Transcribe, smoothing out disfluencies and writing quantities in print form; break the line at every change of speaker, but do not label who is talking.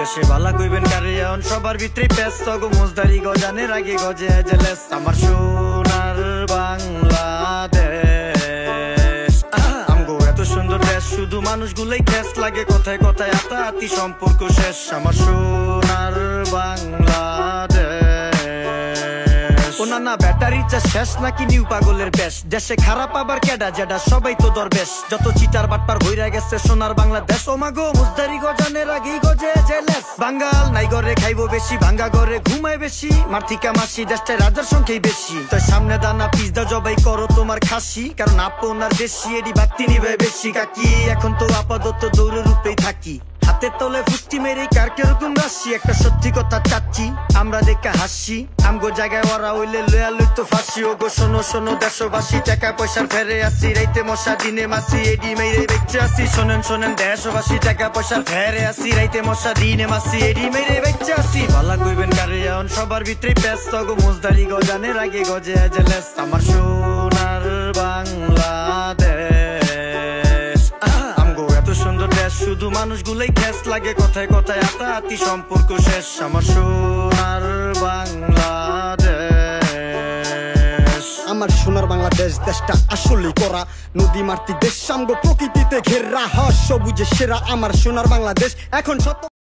দেশে বালা কইবেন কারে এখন সবার ভিতরে ব্যস্ত গো মুজদারি গজানের আগে গজে জেলেস আমার সোনার বাংলাদেশ আমগো এত সুন্দর দেশ শুধু মানুষগুলাই খ্যাস লাগে কথায় কথায় আতাআতি সম্পর্ক শেষ আমার সোনার বাংলাদেশ না ব্যাটারি চা শেষ নাকি নিউ পাগলের বেশ দেশে খারাপ আবার কেডা যেডা সবাই তো দরবেশ যত চিটার বাটপার ভইরা গেছে সোনার বাংলাদেশ ও মাগো মুজদারি গজানের আগেই গজে জেলেস বাঙ্গাল নাই ঘরে খাইবো বেশি ভাঙ্গা ঘরে ঘুমায় বেশি মার্থিকা মাসি দেশটায় রাজার সংখ্যাই বেশি তাই সামনে দানা পিজদা জবাই করো তোমার খাসি কারণ আপনার বেশি এডি বাক্তি নিবে বেশি কাকি এখন তো আপাতত দৌড়ের রূপেই থাকি হাতের তলে ফুষ্টি মেরে কার কিরকম রাশি একটা সত্যি কথা চাচ্ছি আমরা দেখে হাসি আমগো জায়গায় ওরা হইলে লয়া লইতো ফাঁসি ও গো শোনো শোনো দেশবাসী টাকা পয়সার ফেরে আসি রাইতে মশা দিনে মাসি এডি মেরে বেঁচে আসি শোনেন শোনেন দেশবাসী টাকা পয়সার ফেরে আসি রাইতে মশা দিনে মাসি এডি মেরে বেঁচে আসি ভালা কইবেন কারে এখন সবার ভিতরে ব্যস্ত গো মুজদারি গজানের আগে গজে জেলেস আমার সোনার বাংলাদেশ আমগো এত সুন্দর দেশ শুধু মানুষগুলাই খ্যাস লাগে কথায় কথায় আতাআতি সম্পর্ক শেষ আমার সোনার বাংলাদেশ
আমার সোনার বাংলাদেশ দেশটা আসলেই করা নদী মাতৃক দেশ আমগো প্রকৃতিতে ঘেরা সবুজে সেরা আমার সোনার বাংলাদেশ এখন সত্য